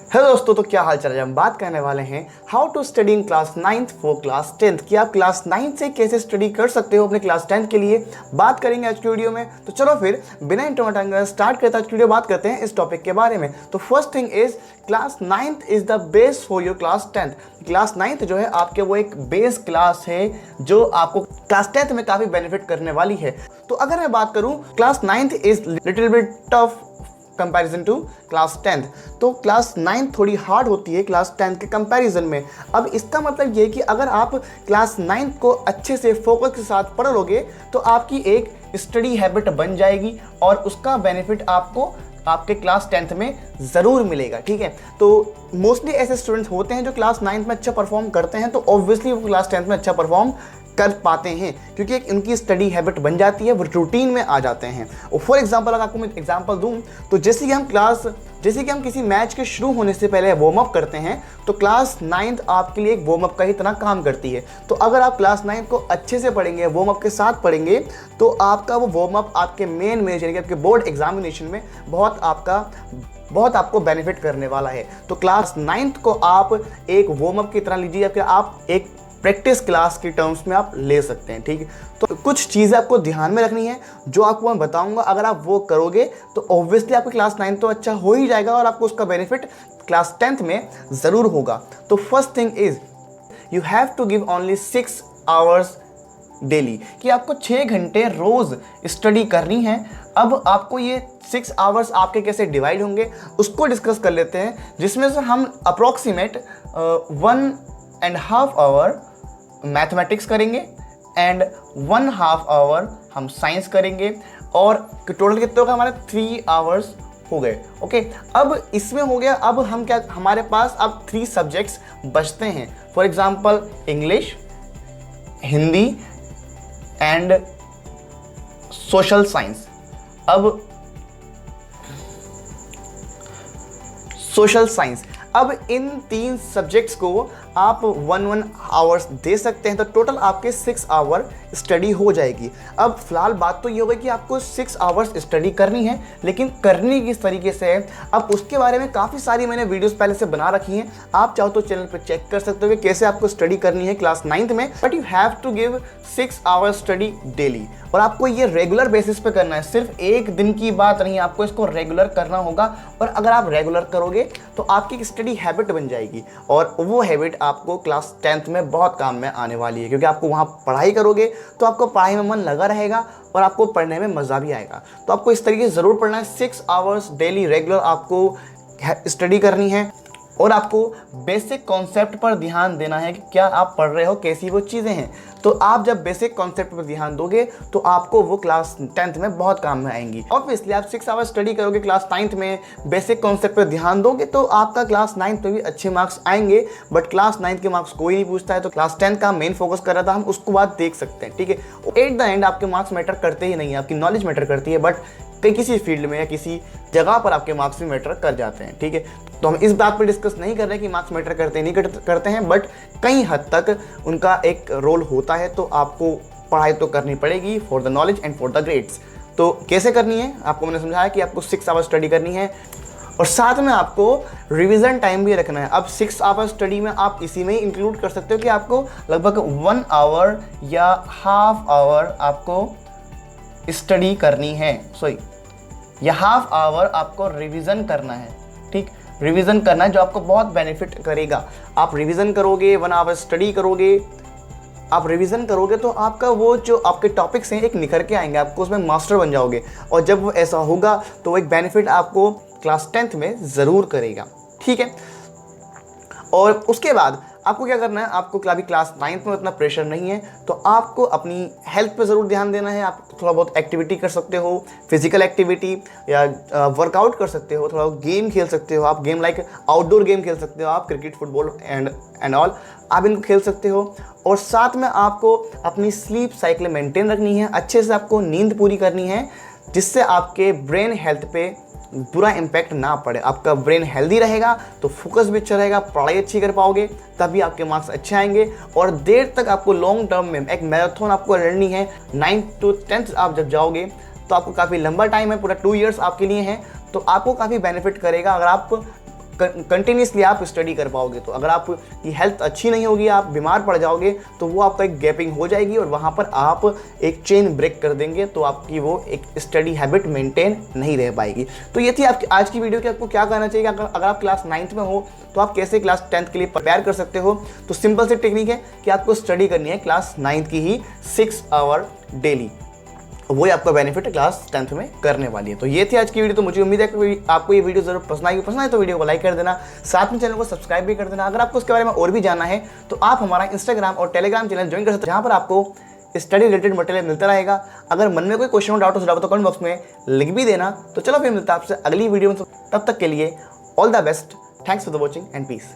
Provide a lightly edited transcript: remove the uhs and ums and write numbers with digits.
Hello दोस्तों, तो क्या हाल चाल है। हम बात करने वाले हैं how to study in class 9th for class 10th कि आप क्लास 9 से कैसे स्टडी कर सकते हो अपने क्लास 10 के लिए। बात करेंगे आज की वीडियो में। तो चलो फिर बिना इंट्रोडक्शन स्टार्ट करते आज की वीडियो बात करते हैं इस टॉपिक के बारे में। तो first thing is class 9th is the base for your class 10th। Class 9th जो है आपके वो एक बेस क्लास है जो आपको क्लास 10th में काफ़ी बेनिफिट करने वाली है। तो अगर मैं बात करूँ class 9th is little bit tough comparison to class 10th। तो क्लास 9 थोड़ी हार्ड होती है क्लास 10 के कंपैरिजन में। अब इसका मतलब ये कि अगर आप क्लास 9 को अच्छे से फोकस के साथ पढ़ लोगे तो आपकी एक स्टडी हैबिट बन जाएगी और उसका बेनिफिट आपको आपके क्लास 10th में ज़रूर मिलेगा। ठीक है, तो मोस्टली ऐसे स्टूडेंट्स होते हैं जो क्लास 9 में अच्छा परफॉर्म करते हैं, तो ऑब्वियसली वो क्लास 10th में अच्छा परफॉर्म कर पाते हैं क्योंकि एक उनकी स्टडी हैबिट बन जाती है, वो रूटीन में आ जाते हैं। और फॉर एग्जांपल अगर आपको मैं एग्जांपल दूं तो जैसे कि हम किसी मैच के शुरू होने से पहले वार्म अप करते हैं, तो क्लास 9th आपके लिए एक वार्म अप का ही तरह काम करती है। तो अगर आप क्लास 9 को अच्छे से पढ़ेंगे, वार्म अप के साथ पढ़ेंगे, तो आपका वो वार्म अप आपके मेन में यानी कि आपके बोर्ड एग्जामिनेशन में बहुत आपको बेनिफिट करने वाला है। तो क्लास 9th को आप एक वार्म अप की तरह लीजिए या फिर आप एक प्रैक्टिस क्लास के टर्म्स में आप ले सकते हैं। ठीक है, तो कुछ चीज़ें आपको ध्यान में रखनी है जो आपको मैं बताऊंगा। अगर आप वो करोगे तो ऑब्वियसली आपका क्लास 9 तो अच्छा हो ही जाएगा और आपको उसका बेनिफिट क्लास 10th में ज़रूर होगा। तो first thing is you have to give only 6 hours daily कि आपको 6 घंटे रोज़ स्टडी करनी है। अब आपको ये 6 आवर्स आपके कैसे डिवाइड होंगे उसको डिस्कस कर लेते हैं, जिसमें से हम अप्रॉक्सीमेट 1.5 आवर मैथमेटिक्स करेंगे एंड 1.5 आवर हम साइंस करेंगे और टोटल कितने होगा हमारे 3 आवर्स हो गए। ओके, अब इसमें हो गया। अब हम क्या, हमारे पास अब 3 सब्जेक्ट्स बचते हैं। For example English, Hindi and social science. अब सोशल साइंस, अब इन 3 सब्जेक्ट्स को आप 1 आवर्स दे सकते हैं, तो टोटल आपके 6 आवर स्टडी हो जाएगी। अब फिलहाल बात तो ये होगी कि आपको 6 आवर्स स्टडी करनी है, लेकिन करनी किस तरीके से है अब उसके बारे में काफ़ी सारी मैंने वीडियोस पहले से बना रखी हैं। आप चाहो तो चैनल पर चेक कर सकते हो कि कैसे आपको स्टडी करनी है क्लास 9th में। But you have to give 6 hours study daily और आपको ये रेगुलर बेसिस पे करना है। सिर्फ एक दिन की बात नहीं, आपको इसको रेगुलर करना होगा। और अगर आप रेगुलर करोगे तो आपकी स्टडी हैबिट बन जाएगी और वो हैबिट आपको क्लास 10th में बहुत काम में आने वाली है, क्योंकि आपको वहाँ पढ़ाई करोगे तो आपको पढ़ाई में मन लगा रहेगा और आपको पढ़ने में मज़ा भी आएगा। तो आपको इस तरीके से ज़रूर पढ़ना है। 6 आवर्स डेली रेगुलर आपको स्टडी करनी है और आपको बेसिक कॉन्सेप्ट पर ध्यान देना है कि क्या आप पढ़ रहे हो, कैसी वो चीज़ें हैं। तो आप जब बेसिक कॉन्सेप्ट पर ध्यान दोगे तो आपको वो क्लास 10th में बहुत काम में आएंगी। ऑब्वियसली आप 6 आवर्स स्टडी करोगे क्लास 9th में, बेसिक कॉन्सेप्ट पर ध्यान दोगे तो आपका क्लास 9th में भी अच्छे मार्क्स आएंगे। बट क्लास 9th के मार्क्स कोई नहीं पूछता है, तो क्लास 10th का मेन फोकस कर रहा था, हम उसको बात देख सकते हैं। ठीक है, एट द एंड आपके मार्क्स मैटर करते ही नहीं है, आपकी नॉलेज मैटर करती है, बट किसी फील्ड में या किसी जगह पर आपके मार्क्स भी मैटर कर जाते हैं। ठीक है, तो हम इस बात पर डिस्कस नहीं कर रहे कि मार्क्स मैटर करते नहीं करते हैं, बट कई हद तक उनका एक रोल होता है। तो आपको पढ़ाई तो करनी पड़ेगी for the knowledge and for the grades. तो कैसे करनी है आपको मैंने समझाया कि आपको 6 आवर्स स्टडी करनी है और साथ में आपको रिवीजन टाइम भी रखना है। अब 6 आवर्स स्टडी में आप इसी में ही इंक्लूड कर सकते हो कि आपको लगभग 1 आवर या हाफ आवर आपको स्टडी करनी है, या हाफ आवर आपको रिवीजन करना है। ठीक, रिवीजन करना है जो आपको बहुत बेनिफिट करेगा। आप रिवीजन करोगे, 1 आवर स्टडी करोगे, आप रिवीजन करोगे तो आपका वो जो आपके टॉपिक्स हैं एक निखर के आएंगे, आपको उसमें मास्टर बन जाओगे। और जब वो ऐसा होगा तो वो एक बेनिफिट आपको क्लास 10th में ज़रूर करेगा। ठीक है, और उसके बाद आपको क्या करना है, आपको अभी क्लास 9th में उतना प्रेशर नहीं है, तो आपको अपनी हेल्थ पे ज़रूर ध्यान देना है। आप थोड़ा बहुत एक्टिविटी कर सकते हो, फिजिकल एक्टिविटी या वर्कआउट कर सकते हो, थोड़ा गेम खेल सकते हो। आप गेम लाइक आउटडोर गेम खेल सकते हो, आप क्रिकेट, फुटबॉल एंड ऑल आप इनको खेल सकते हो। और साथ में आपको अपनी स्लीप साइकिल मेंटेन रखनी है, अच्छे से आपको नींद पूरी करनी है, जिससे आपके ब्रेन हेल्थ पे बुरा इम्पैक्ट ना पड़े। आपका ब्रेन हेल्दी रहेगा तो फोकस भी अच्छा रहेगा, पढ़ाई अच्छी कर पाओगे, तभी आपके मार्क्स अच्छे आएंगे। और देर तक आपको लॉन्ग टर्म में एक मैराथन आपको लड़नी है। 9th to 10th आप जब जाओगे तो आपको काफ़ी लंबा टाइम है, पूरा 2 इयर्स आपके लिए है, तो आपको काफ़ी बेनिफिट करेगा अगर आप कंटिन्यूसली आप स्टडी कर पाओगे। तो अगर आपकी हेल्थ अच्छी नहीं होगी, आप बीमार पड़ जाओगे, तो वो आपका एक गैपिंग हो जाएगी और वहाँ पर आप एक चेन ब्रेक कर देंगे, तो आपकी वो एक स्टडी हैबिट मेंटेन नहीं रह पाएगी। तो ये थी आपकी आज की वीडियो कि आपको क्या करना चाहिए। अगर आप क्लास 9th में हो तो आप कैसे क्लास 10th के लिए प्रिपेयर कर सकते हो। तो सिंपल सी टेक्निक है कि आपको स्टडी करनी है क्लास 9th की ही 6 आवर डेली, वही आपका बेनिफिट क्लास 10th में करने वाली है। तो ये थी आज की वीडियो। तो मुझे उम्मीद है कि आपको ये वीडियो जरूर पसंद आएगी। पसंद आए तो वीडियो को लाइक कर देना, साथ में चैनल को सब्सक्राइब भी कर देना। अगर आपको इसके बारे में और भी जानना है तो आप हमारा इंस्टाग्राम और टेलीग्राम चैनल ज्वाइन कर सकते हैं, जहाँ पर आपको स्टडी रिलेटेड मटेरियल मिलता रहेगा। अगर मन में कोई क्वेश्चन हो, डाउट हो, सुझाव तो कमेंट बॉक्स में लिख भी देना। तो चलो फिर मिलता है आपसे अगली वीडियो में। तब तक के लिए all the best, thanks for the watching and piece.